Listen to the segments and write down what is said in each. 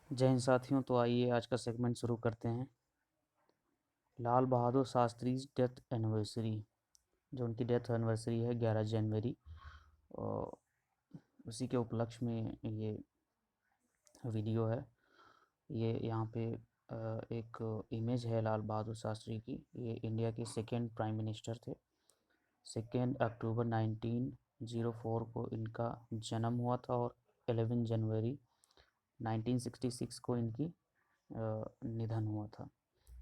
जय हिंद साथियों। तो आइए आज का सेगमेंट शुरू करते हैं। लाल बहादुर शास्त्री डेथ एनिवर्सरी, जो उनकी डेथ एनिवर्सरी है 11 जनवरी, और उसी के उपलक्ष्य में ये वीडियो है। ये यहाँ पे एक इमेज है लाल बहादुर शास्त्री की। ये इंडिया के सेकेंड प्राइम मिनिस्टर थे। 2 अक्टूबर 1904 को इनका जन्म हुआ था और 11 जनवरी 1966 को इनकी निधन हुआ था।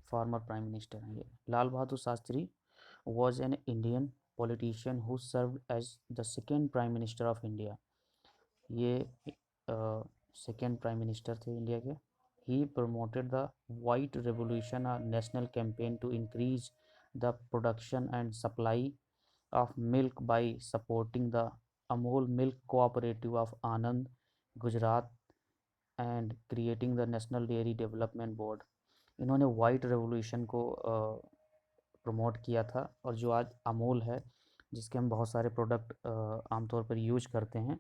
फॉर्मर प्राइम मिनिस्टर हैं ये। लाल Bahadur Shastri was an Indian politician who served as the second prime minister of India। ये सेकेंड प्राइम मिनिस्टर थे इंडिया के। He promoted the White Revolution, a national campaign to increase the production and supply of milk by supporting the Amul Milk Cooperative of Anand, Gujarat and creating the National Dairy Development Board। इन्होंने white revolution को promote किया था, और जो आज अमूल है, जिसके हम बहुत सारे प्रोडक्ट आमतौर पर यूज करते हैं,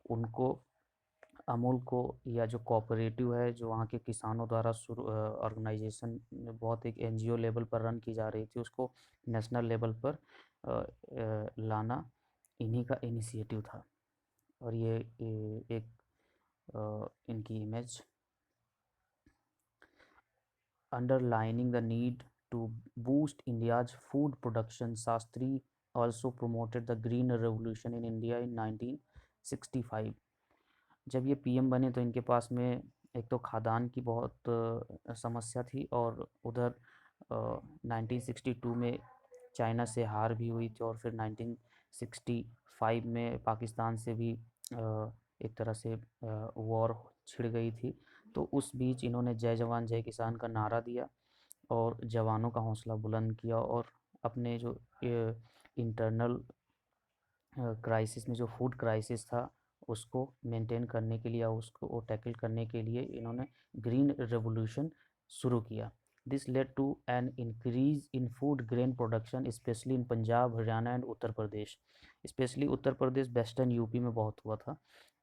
उनको अमूल को, या जो कोऑपरेटिव है जो वहाँ के किसानों द्वारा शुरू ऑर्गेनाइजेशन बहुत एक एनजीओ लेवल पर रन की जा रही थी, उसको नेशनल लेवल पर लाना इन्हीं का इनिशिएटिव था। और ये एक इनकी image underlining the need to boost India's food production, Shastri also promoted the Green Revolution in India in 1965। जब ये पीएम बने तो इनके पास में एक तो खाद्यान्न की बहुत समस्या थी, और उधर 1962 में चाइना से हार भी हुई थी, और फिर 1965 में पाकिस्तान से भी एक तरह से वॉर छिड़ गई थी। तो उस बीच इन्होंने जय जवान जय किसान का नारा दिया और जवानों का हौसला बुलंद किया, और अपने जो इंटरनल क्राइसिस में, जो फूड क्राइसिस था, उसको मेंटेन करने के लिए, उसको वो टैकल करने के लिए इन्होंने ग्रीन रेवोल्यूशन शुरू किया। This led to an increase in food grain production, specially in Punjab, Haryana and Uttar Pradesh. Specially Uttar Pradesh, western UP में बहुत हुआ था,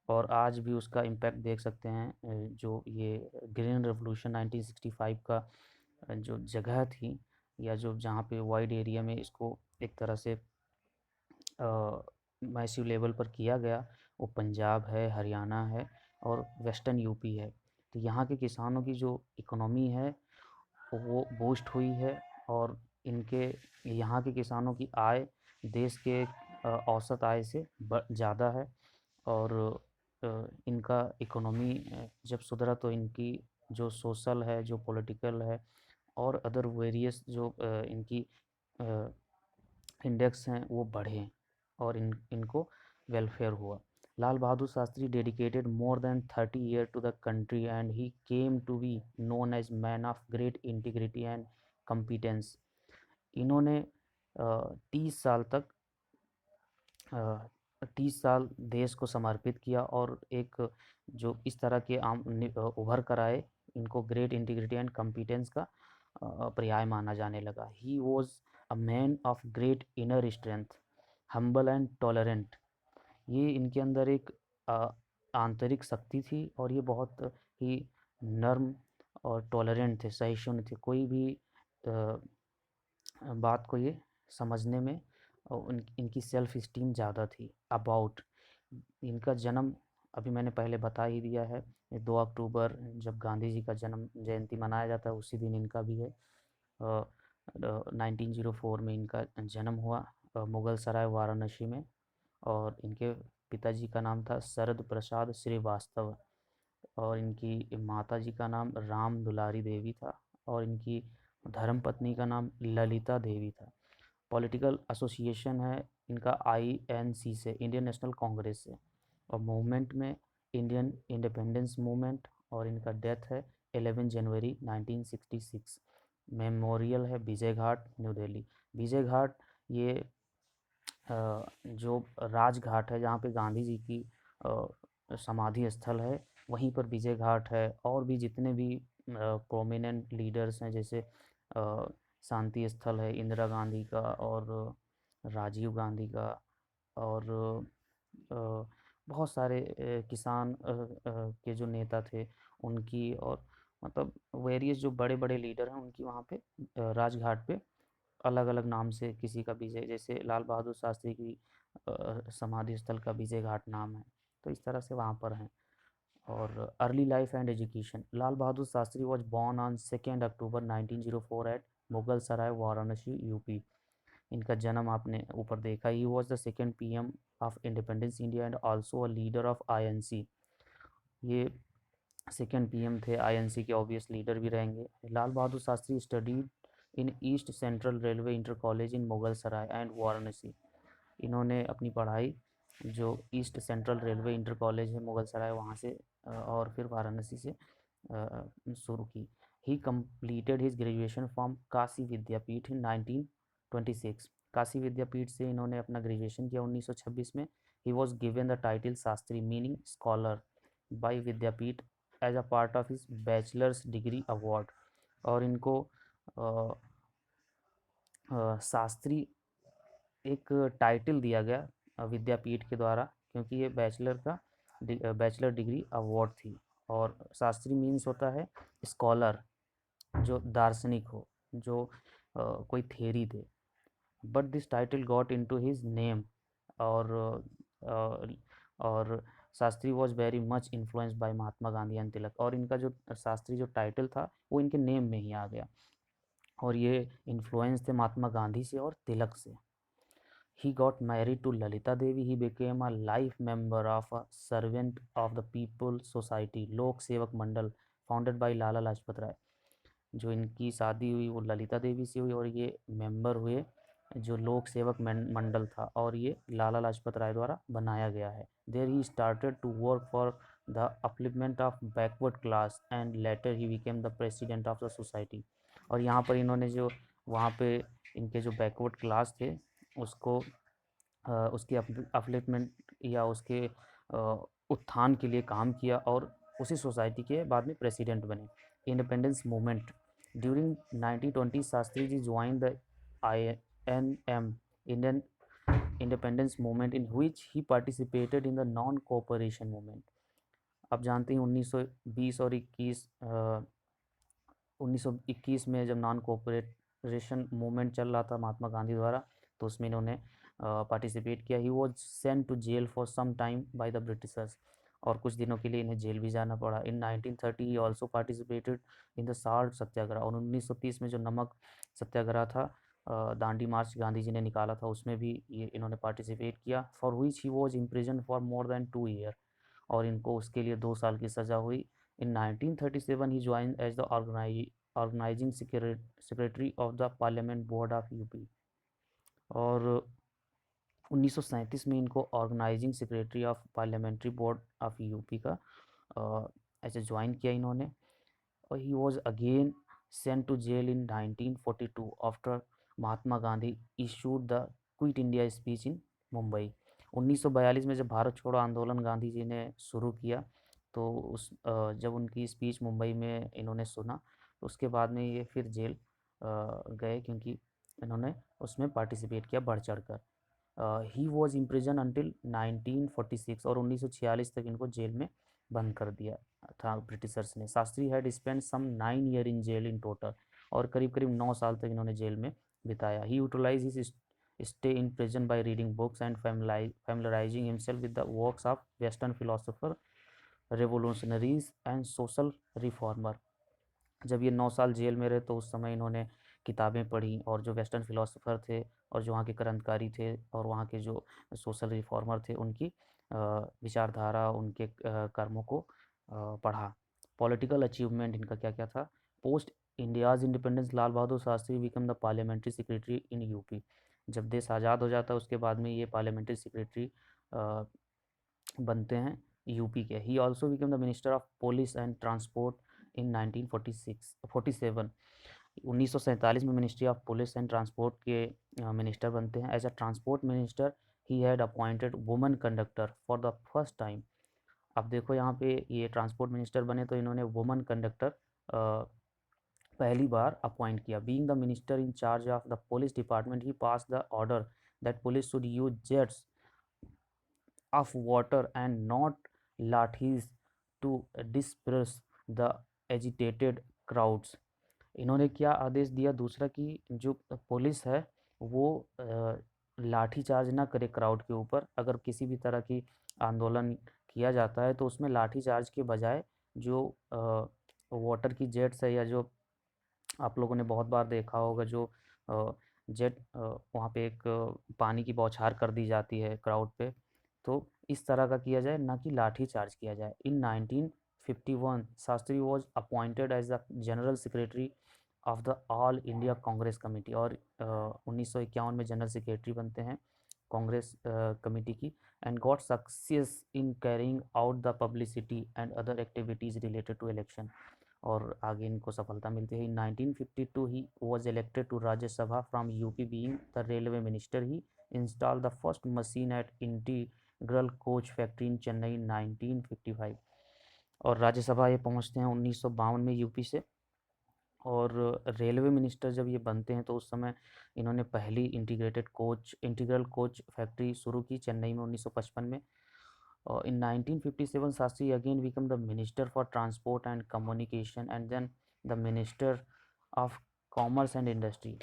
और आज भी उसका इम्पैक्ट देख सकते हैं। जो ये ग्रीन रेवोल्यूशन 1965 का जो जगह थी, या जो जहाँ पे वाइड एरिया में इसको एक तरह से मैसिव लेवल पर किया गया, वो पंजाब है, हरियाणा है और वेस्टर्न यूपी है। तो यहाँ के किसानों की जो इकोनॉमी है वो बूस्ट हुई है, और इनके यहाँ के किसानों की आय देश के औसत आय से ज़्यादा है। और इनका इकोनॉमी जब सुधरा तो इनकी जो सोशल है, जो पॉलिटिकल है, और अदर वेरियस जो इनकी इंडेक्स हैं वो बढ़े, और इनको वेलफेयर हुआ। लाल Bahadur Shastri dedicated more than 30 years to the country and he came to be known as man of great integrity and competence। इन्होंने 30 साल तक 30 साल देश को समर्पित किया, और एक जो इस तरह के उभर कर आए, इनको ग्रेट इंटीग्रिटी एंड कॉम्पिटेंस का पर्याय माना जाने लगा। ही was a man of great inner strength, humble and tolerant. ये इनके अंदर एक आंतरिक शक्ति थी, और ये बहुत ही नर्म और टॉलरेंट थे, सहिष्णु थे। कोई भी बात को ये समझने में, और इनकी सेल्फ इस्टीम ज़्यादा थी। अबाउट इनका जन्म अभी मैंने पहले बता ही दिया है। 2 अक्टूबर जब गांधी जी का जन्म जयंती मनाया जाता है, उसी दिन इनका भी है। 1904 में इनका जन्म हुआ मुगल सराय वाराणसी में, और इनके पिताजी का नाम था शरद प्रसाद श्रीवास्तव, और इनकी माता जी का नाम राम दुलारी देवी था, और इनकी धर्मपत्नी का नाम ललिता देवी था। पॉलिटिकल एसोसिएशन है इनका आईएनसी से, इंडियन नेशनल कांग्रेस से, और मूवमेंट में इंडियन इंडिपेंडेंस मूवमेंट। और इनका डेथ है 11 जनवरी 1966। मेमोरियल है विजय घाट, न्यू दिल्ली। विजय घाट ये जो राजघाट है जहाँ पे गांधी जी की समाधि स्थल है, वहीं पर विजय घाट है। और भी जितने भी प्रोमिनेंट लीडर्स हैं, जैसे शांति स्थल है इंदिरा गांधी का और राजीव गांधी का, और बहुत सारे किसान के जो नेता थे, उनकी, और मतलब वेरियस जो बड़े बड़े लीडर हैं उनकी वहाँ पे राजघाट पे अलग अलग नाम से किसी का विजय, जैसे लाल बहादुर शास्त्री की समाधि स्थल का विजय घाट नाम है, तो इस तरह से वहाँ पर हैं। और early life and education, Lal Bahadur Shastri was born on 2 October 1904 at Mughal Sarai Varanasi UP. इनका जन्म आपने ऊपर देखा। He was the second PM of independence India and also a leader of INC. ये सेकेंड पीएम थे, आईएनसी के ऑब्वियस लीडर भी रहेंगे। Lal Bahadur Shastri studied in East Central Railway Inter College in Mughal Sarai and Varanasi. इन्होंने अपनी पढ़ाई जो east Central Railway Inter college है मुगल सराय वहाँ से और फिर वाराणसी से शुरू की। He completed his graduation from Kashi Vidyapith in 1926। Kashi Vidyapith से इन्होंने अपना ग्रेजुएशन किया 1926 में। He was given the title Shastri meaning scholar by Vidyapith as a part of his bachelor's degree award. और इनको शास्त्री एक टाइटल दिया गया विद्यापीठ के द्वारा, क्योंकि ये बैचलर डिग्री अवार्ड थी। और शास्त्री मीन्स होता है स्कॉलर, जो दार्शनिक हो, जो कोई थेरी दे। But this title got into his name. और और Shastri was very much influenced by Mahatma Gandhi and Tilak. और इनका जो शास्त्री जो टाइटल था वो इनके नेम में ही आ गया, और ये इन्फ्लुएंस थे महात्मा गांधी से और तिलक से। He got married to Lalita Devi. He became a life member of a Servant of the People Society, लोक सेवक मंडल, फाउंडेड बाय लाला लाजपत राय। जो इनकी शादी हुई वो ललिता देवी से हुई, और ये मेंबर हुए जो लोक सेवक मंडल था, और ये लाला लाजपत राय द्वारा बनाया गया है। There he started to work for the upliftment of backward class and later he became the president of the society. और यहाँ पर इन्होंने जो वहाँ पे इनके जो बैकवर्ड क्लास थे उसको उसकी अपलिफ्टमेंट या उसके उत्थान के लिए काम किया, और उसी सोसाइटी के बाद में प्रेसिडेंट बने। Independence movement, during 1920 Shastri ji join the INM, Indian independence movement, in which he participated in the non cooperation movement. आप जानते हैं 1920 और 1921 में जब नॉन कोऑपरेशन मूवमेंट चल रहा था महात्मा गांधी द्वारा, तो उसमें इन्होंने पार्टिसिपेट किया। He was sent to jail for some time by the Britishers, और कुछ दिनों के लिए इन्हें जेल भी जाना पड़ा। In 1930 he also participated in the salt Satyagraha, और 1930 में जो नमक सत्याग्रह था, दांडी मार्च गांधी जी ने निकाला था, उसमें भी ये इन्होंने पार्टिसिपेट किया। For which he was imprison for more than 2 year, और इनको उसके लिए 2 साल की सज़ा हुई। In 1937 he join as the organising secretary of the parliament board of UP. और 1937 में इनको organising secretary of parliamentary board of UP का ऐसे ज्वाइन किया इन्होंने। और he was again sent to jail in 1942 after Mahatma Gandhi issued the quit India speech in Mumbai. 1942 में जब भारत छोड़ो आंदोलन गांधी जी ने शुरू किया, तो जब उनकी स्पीच मुंबई में इन्होंने सुना, तो उसके बाद में ये फिर जेल गए, क्योंकि इन्होंने उसमें पार्टिसिपेट किया बढ़ चढ़ कर। ही वॉज इम्प्रिजन अंटिल 1946, और 1946 तक इनको जेल में बंद कर दिया था ब्रिटिशर्स ने। Shastri had spend some 9 year in jail in total, और करीब करीब 9 साल तक इन्होंने जेल में बिताया। He utilise his stay in prison by reading books and familiarising himself with the works of western philosopher, revolutionaries and social reformer. जब ये 9 साल जेल में रहे तो उस समय इन्होंने किताबें पढ़ी, और जो वेस्टर्न फिलोसोफर थे और जो वहाँ के क्रांतिकारी थे और वहाँ के जो सोशल रिफॉर्मर थे उनकी विचारधारा, उनके कर्मों को पढ़ा। पॉलिटिकल अचीवमेंट इनका क्या क्या था। Post India's independence Lal Bahadur Shastri become the parliamentary secretary in UP. जब देश आज़ाद हो जाता है उसके बाद में ये पार्लियामेंट्री सेक्रेटरी बनते हैं यूपी के। He also become the minister of police and transport in 1947। 1947 में ministry of police and transport के मिनिस्टर बनते हैं। As a transport minister he had appointed woman conductor for the first time. अब देखो यहाँ पे ये ट्रांसपोर्ट मिनिस्टर बने तो इन्होंने वुमन कंडक्टर पहली बार अपॉइंट किया। Being the minister in charge of the police department he pass the order that police should use jets of water and not lathis to disperse the agitated crowds. इन्होंने क्या आदेश दिया दूसरा कि जो police है वो लाठी चार्ज ना करे क्राउड के ऊपर। अगर किसी भी तरह की आंदोलन किया जाता है तो उसमें लाठी चार्ज के बजाय जो वाटर की जेट्स है, या जो आप लोगों ने बहुत बार देखा होगा जो जेट वहाँ पे एक पानी की बौछार कर दी जाती है क्राउड पे, तो इस तरह का किया जाए, ना कि लाठी चार्ज किया जाए। In 1951 Shastri was appointed as the general secretary of the all India Congress committee, और 1951 में जनरल सेक्रेटरी बनते हैं कांग्रेस कमेटी की, and got success in carrying out the publicity and other activities related to election, और आगे इनको सफलता मिलती है। In 1952 he was elected to Rajya Sabha from UP, being the railway minister he install the first machine at integral coach factory in Chennai 1955, और राज्यसभा ये पहुंचते हैं 1952 में यूपी से। और रेलवे मिनिस्टर जब ये बनते हैं तो उस समय इन्होंने पहली इंटीग्रल कोच फैक्ट्री शुरू की चेन्नई में 1955 में। In 1957, Sastry again became the Minister for Transport and Communication and then the Minister of Commerce and Industry।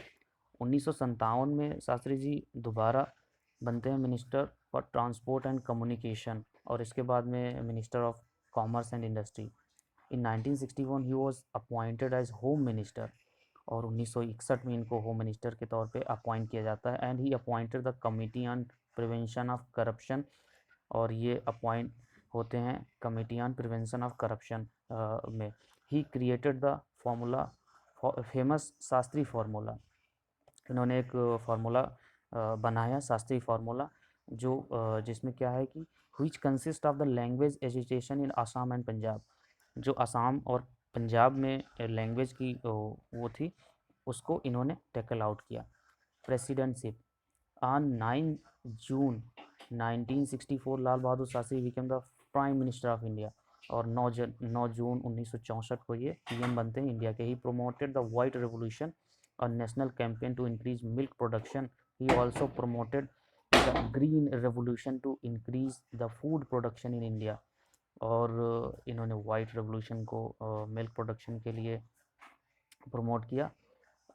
1957 में शास्त्री जी दोबारा बनते हैं minister for transport and communication, और इसके बाद में minister of commerce and industry. In 1961 he was appointed age home minister, और 1961 में इनको होम मिनिस्टर के तौर पे अपॉइंट किया जाता है। And he appointed the committee on prevention of corruption, और ये अपॉइंट होते हैं committee on prevention of corruption में। He created the formula famous Shastri formula, इन्होंने एक फार्मूला बनाया शास्त्री फार्मूला, जो जिसमें क्या है कि which consist of the language education in Assam and Punjab, जो आसाम और पंजाब में लैंग्वेज की वो थी, उसको इन्होंने टैकल आउट किया। Presidentship on 9 June 1964 Lal Bahadur Shastri became the prime minister of India, और 9 जून 1964 को ये पीएम बनते हैं इंडिया के। He promoted the white revolution और national campaign to increase milk production. He also promoted the green revolution to increase the food production in India, और इन्होंने white revolution को मिल्क प्रोडक्शन के लिए प्रमोट किया,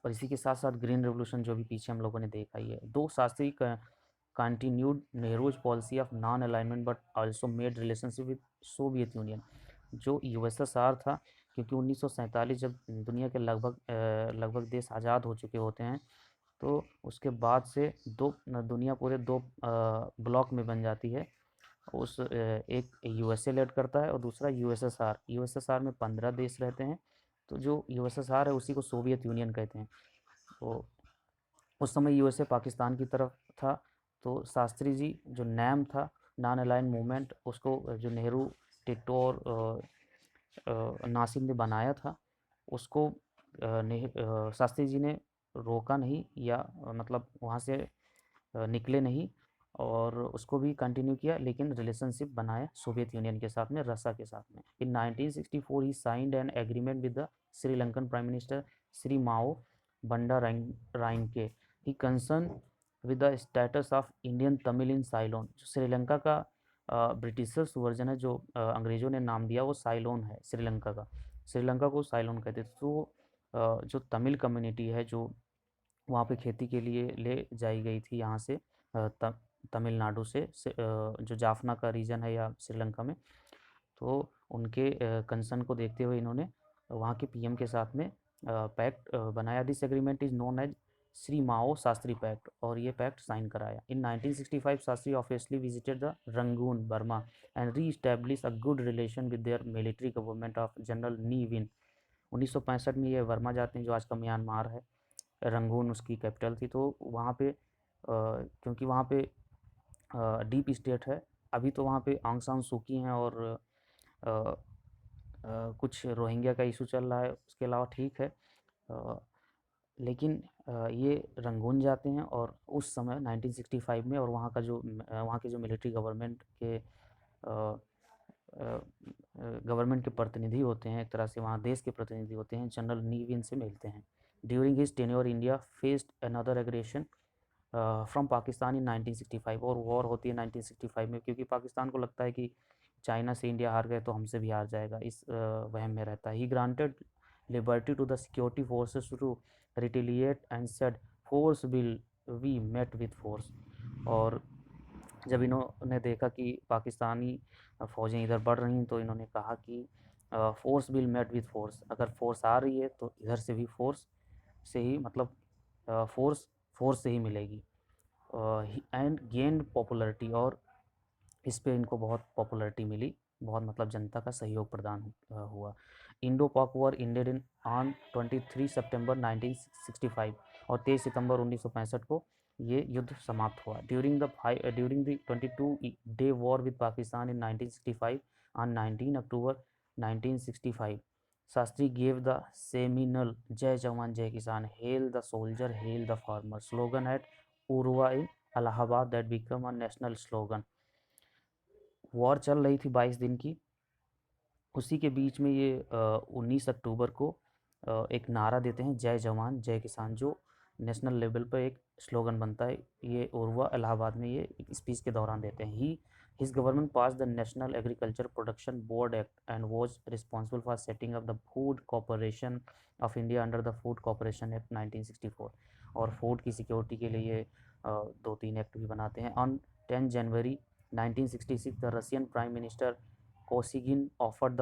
और इसी के साथ साथ ग्रीन रेवोल्यूशन जो भी पीछे हम लोगों ने देखा ही है। दो Shastri continued Nehru's policy of non alignment but also made relationship with Soviet union, जो यूएसएसआर था, क्योंकि 1947 जब दुनिया के लगभग देश आज़ाद हो चुके होते हैं, तो उसके बाद से दुनिया पूरे दो ब्लॉक में बन जाती है। एक यूएसए लेड करता है और दूसरा यूएसएसआर। यूएसएसआर में 15 देश रहते हैं, तो जो यूएसएसआर है उसी को सोवियत यूनियन कहते हैं। तो उस समय यूएसए पाकिस्तान की तरफ था, तो शास्त्री जी जो नैम था नॉन अलाइन मूवमेंट, उसको जो नेहरू, टिट्टो और नासिर ने बनाया था, उसको शास्त्री जी ने रोका नहीं, या मतलब वहाँ से निकले नहीं, और उसको भी कंटिन्यू किया, लेकिन रिलेशनशिप बनाया सोवियत यूनियन के साथ में, रसा के साथ में। In 1964 he signed an agreement with the Sri Lankan prime minister Sirimavo Bandaranaike. He concern with the status of Indian Tamil in Ceylon. जो श्रीलंका का ब्रिटिशर्स वर्जन है, जो अंग्रेज़ों ने नाम दिया, वो साइलोन है श्रीलंका का। श्रीलंका को साइलोन कहते थे। तो जो तमिल कम्युनिटी है, जो वहाँ पे खेती के लिए ले जाई गई थी यहाँ से तमिलनाडु से, जो जाफना का रीजन है या श्रीलंका में, तो उनके कंसर्न को देखते हुए इन्होंने वहाँ के पीएम के साथ में पैक्ट बनाया। This agreement is known as Sirimavo Shastri pact, और ये पैक्ट साइन कराया। In 1965 Shastri officially visited the Rangoon Burma and re establish a good relation with their military government of general Ne Win. 1965 में ये वर्मा जाते हैं, जो आज का म्यांमार है। रंगून उसकी कैपिटल थी। तो वहाँ पे क्योंकि वहाँ पे डीप स्टेट है, अभी तो वहाँ पे आंग सान सूकी हैं, और कुछ रोहिंग्या का इशू चल रहा है, उसके अलावा ठीक है। लेकिन ये रंगून जाते हैं, और उस समय 1965 में, और वहाँ के जो मिलिट्री गवर्नमेंट के प्रतिनिधि होते हैं, एक तरह से वहाँ देश के प्रतिनिधि होते हैं, जनरल नी विन से मिलते हैं। During his tenure India faced another aggression from Pakistan in 1965, और वॉर होती है 1965 में, क्योंकि पाकिस्तान को लगता है कि चाइना से इंडिया हार गए तो हमसे भी हार जाएगा, इस वहम में रहता है। He granted liberty to the security forces to retaliate and said force will be met with force. और जब इन्होंने देखा कि पाकिस्तानी फ़ौजें इधर बढ़ रही हैं तो इन्होंने कहा कि force will met with force, अगर फोर्स आ रही है तो इधर से भी फोर्स से ही, मतलब फोर्स फोर्स से ही मिलेगी। एंड गेंड पॉपुलरिटी, और इस पे इनको बहुत पॉपुलरिटी मिली, बहुत मतलब जनता का सहयोग प्रदान हुआ। इंडो पाक वॉर इंडेड इन ऑन 23 सितंबर 1965, और 23 सितंबर 1965 को ये युद्ध समाप्त हुआ। During the 22 day war with Pakistan in 1965 on 19 October 1965, Shastri gave the seminal Jai Jawan Jai Kisan, hail the soldier hail the farmer slogan at Urwa in Allahabad that become a national slogan. War चल रही थी 22 दिन की, उसी के बीच में ये 19 अक्टूबर को एक नारा देते हैं, जय जवान जय किसान, जो नेशनल लेवल पर एक स्लोगन बनता है। ये उर्वा इलाहाबाद में ये स्पीच के दौरान देते हैं। He his government pass the national agriculture production board act and was responsible for setting up the food corporation of India under the food corporation act 1964। और फूड की सिक्योरिटी के लिए 2-3 एक्ट भी बनाते हैं। On 10 January 1966 the Russian prime minister Kosygin offered the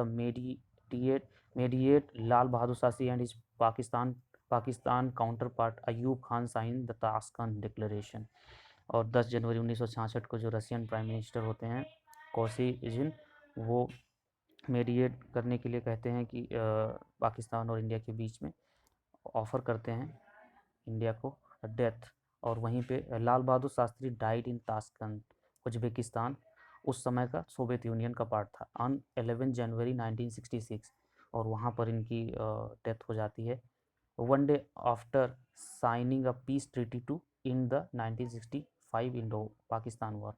mediate Lal Bahadur Shastri and his Pakistan counterpart Ayub Khan sign the Tashkent declaration. और 10 January 1966 को जो रशियन प्राइम मिनिस्टर होते हैं कोसिगिन, वो मेडिएट करने के लिए कहते हैं कि पाकिस्तान और इंडिया के बीच में ऑफ़र करते हैं इंडिया को डेथ। और वहीं पे Lal Bahadur Shastri died in Tashkent, Uzbekistan, उस समय का सोवियत यूनियन का पार्ट था, ऑन 11 जनवरी 1966, और वहाँ पर इनकी डेथ हो जाती है। One day after signing a peace treaty to in the 1965 Indo Pakistan war,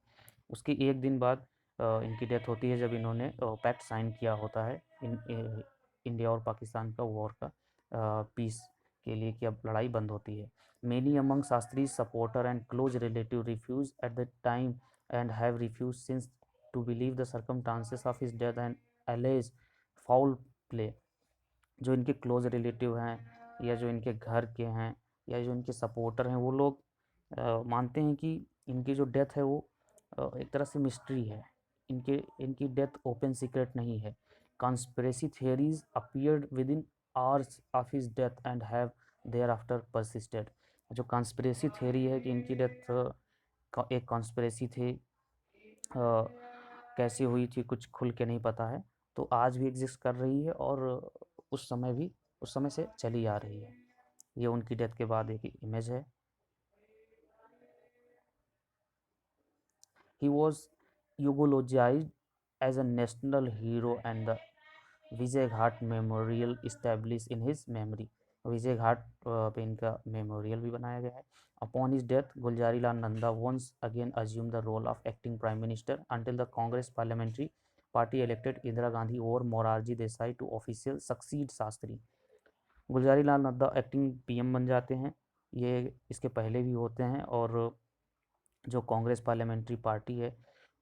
उसके एक दिन बाद इनकी डेथ होती है जब इन्होंने पैक्ट साइन किया होता है इंडिया और पाकिस्तान का वॉर का पीस के लिए, कि अब लड़ाई बंद होती है। Many among Shastri supporter and close relative refuse at the time and have refuse since to believe the circumstances of his death and allege foul play. जो इनके क्लोज रिलेटिव हैं, या जो इनके घर के हैं, या जो इनके सपोर्टर हैं, वो लोग मानते हैं कि इनकी जो डेथ है वो एक तरह से मिस्ट्री है, इनकी डेथ ओपन सीक्रेट नहीं है। Conspiracy theories appeared with in hours of his death and have their after persisted. जो कॉन्स्पिरेसी थियरी है कि इनकी डेथ एक कॉन्स्पिरेसी थी, कैसे हुई थी कुछ खुल के नहीं पता है, तो आज भी एग्जिस्ट कर रही है, और उस समय से चली आ रही है। ये उनकी डेथ के बाद एक इमेज है। He was eulogized as a national hero and the Vijay Ghat memorial established in his memory। Vijay Ghat पे इनका मेमोरियल भी बनाया गया है। Upon his death Gulzari Lal Nanda once again assumed the role of acting prime minister until the Congress parliamentary party elected Indira Gandhi और Morarji Desai to official succeed Shastri. Gulzari Lal Nanda acting PM बन जाते हैं, ये इसके पहले भी होते हैं, और जो कांग्रेस पार्लियामेंट्री पार्टी है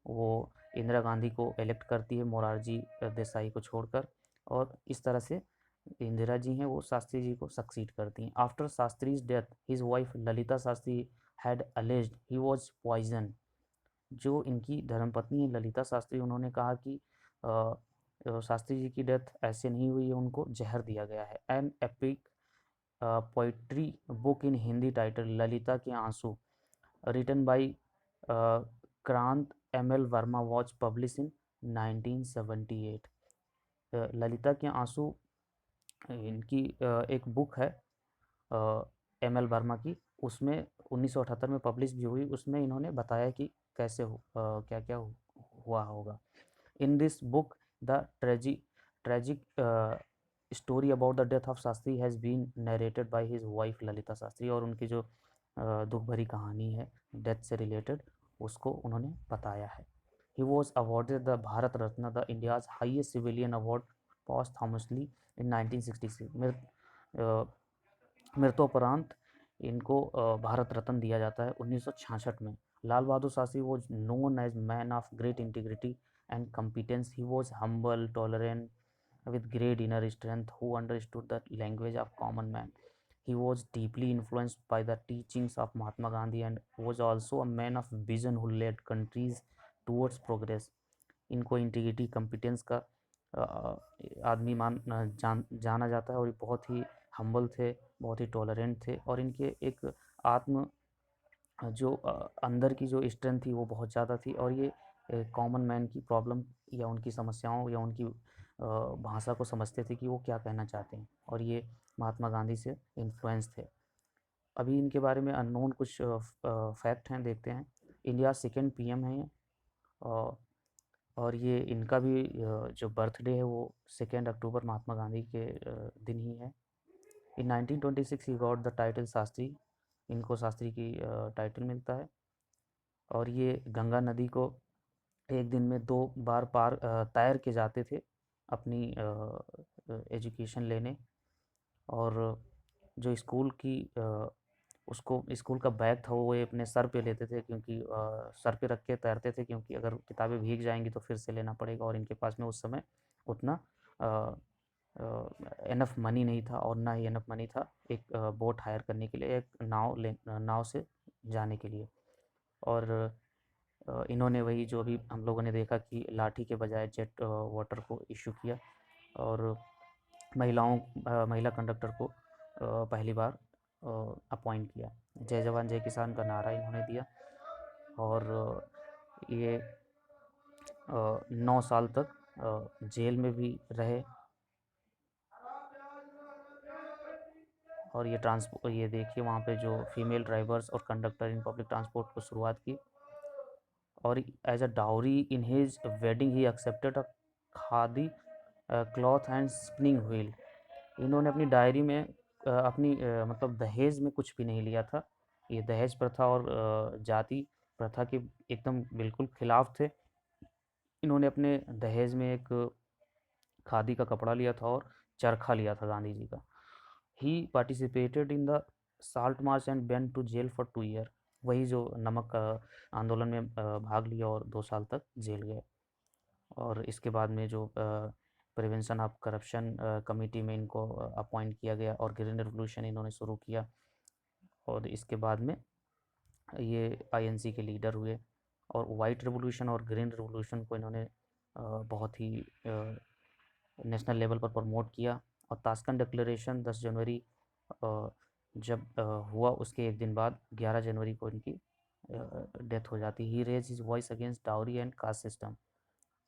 वो इंदिरा गांधी को इलेक्ट करती है मोरारजी देसाई को छोड़कर, और इस तरह से इंदिरा जी हैं वो शास्त्री जी को सक्सीड करती हैं। After Shastri's death his wife Lalita Shastri had alleged he was poison. जो इनकी धर्मपत्नी है ललिता शास्त्री, उन्होंने कहा कि शास्त्री जी की डेथ ऐसे नहीं हुई है, उनको जहर दिया गया है। An epic poetry book in Hindi title Lalita ke Aansu written by Krant M L. Verma was published in 1978। Lalita ke Aansu इनकी एक बुक है एम.एल. वर्मा की, उसमें 1978 में पब्लिश भी हुई। उसमें इन्होंने बताया कि कैसे क्या क्या हुआ होगा। In this book the tragic story about the death of Shastri has been narrated by his wife Lalita Shastri, और उनकी जो दुख भरी कहानी है डेथ से रिलेटेड, उसको उन्होंने बताया है। He was awarded the Bharat Ratna, the India's highest civilian award, posthumously in 1966। मृत्योपरांत इनको भारत रत्न दिया जाता है 1966 में। Lal Bahadur Shastri was known as man of great integrity and competence. He was humble, tolerant, with great inner strength, who understood the language of common man. He was deeply influenced by the teachings of Mahatma Gandhi and was also a man of vision who led countries towards progress. इनको integrity competence का आदमी जाना जाता है, और ये बहुत ही humble थे, बहुत ही टॉलरेंट थे, और इनके एक आत्म जो अंदर की जो स्ट्रेंथ थी वो बहुत ज़्यादा थी, और ये कॉमन मैन की प्रॉब्लम या उनकी समस्याओं या उनकी भाषा को समझते थे कि वो क्या कहना चाहते हैं, और ये महात्मा गांधी से इन्फ्लुएंस थे। अभी इनके बारे में अननोन कुछ फैक्ट हैं, देखते हैं। इंडिया सेकेंड पीएम है ये, और ये इनका भी जो बर्थडे है वो 2 अक्टूबर महात्मा गांधी के दिन ही है। इन 1926 he got the title Shastri, इनको शास्त्री की टाइटल मिलता है, और ये गंगा नदी को एक दिन में 2 बार पार तैर के जाते थे अपनी एजुकेशन लेने, और जो स्कूल की उसको स्कूल का बैग था वो ये अपने सर पे लेते थे, क्योंकि सर पे रख के तैरते थे, क्योंकि अगर किताबें भीग जाएंगी तो फिर से लेना पड़ेगा, और इनके पास में उस समय उतना इनफ मनी नहीं था, और ना ही इनफ मनी था एक बोट हायर करने के लिए, एक नाव से जाने के लिए। और इन्होंने वही जो अभी हम लोगों ने देखा कि लाठी के बजाय जेट वाटर को इशू किया, और महिला कंडक्टर को पहली बार अपॉइंट किया। जय जवान जय किसान का नारा इन्होंने दिया, और ये 9 साल तक जेल में भी रहे, और ये देखिए वहाँ पे जो फीमेल ड्राइवर्स और कंडक्टर इन पब्लिक ट्रांसपोर्ट को शुरुआत की। और as a dowry in his wedding he accepted a khadi cloth and spinning wheel. इन्होंने अपनी डायरी में अपनी मतलब दहेज में कुछ भी नहीं लिया था। ये दहेज प्रथा और जाति प्रथा के एकदम बिल्कुल खिलाफ थे। इन्होंने अपने दहेज में एक खादी का कपड़ा लिया था और चरखा लिया था गांधी जी का। He participated in the salt march and went to jail for 2 year. वही जो नमक आंदोलन में भाग लिया और 2 साल तक जेल गए। और इसके बाद में जो प्रिवेंशन ऑफ करप्शन कमेटी में इनको अपॉइंट किया गया, और ग्रीन रेवोल्यूशन इन्होंने शुरू किया, और इसके बाद में ये आईएनसी के लीडर हुए, और वाइट रेवोल्यूशन और ग्रीन रेवोल्यूशन को इन्होंने बहुत ही नेशनल लेवल पर प्रमोट किया। और ताशकंद डिक्लेरेशन 10 जनवरी जब हुआ, उसके एक दिन बाद 11 जनवरी को इनकी डेथ हो जाती। He raise his voice against dowry and caste system,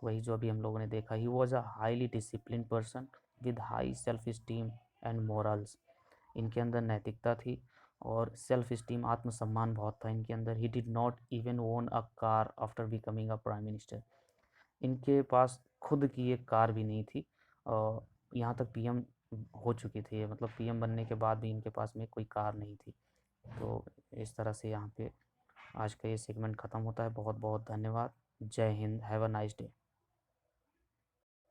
वही जो अभी हम लोगों ने देखा। He was a highly discipline person with high self esteem and morals. इनके अंदर नैतिकता थी और सेल्फ स्टीम, आत्मसम्मान बहुत था इनके अंदर। He did not even own a car after becoming a prime minister. इनके पास खुद की एक कार भी नहीं थी, और यहाँ तक पीएम हो चुकी थी, मतलब पीएम बनने के बाद भी इनके पास में कोई कार नहीं थी। तो इस तरह से यहाँ पे आज का ये सेगमेंट ख़त्म होता है। बहुत बहुत धन्यवाद। जय Hind. Have a nice day.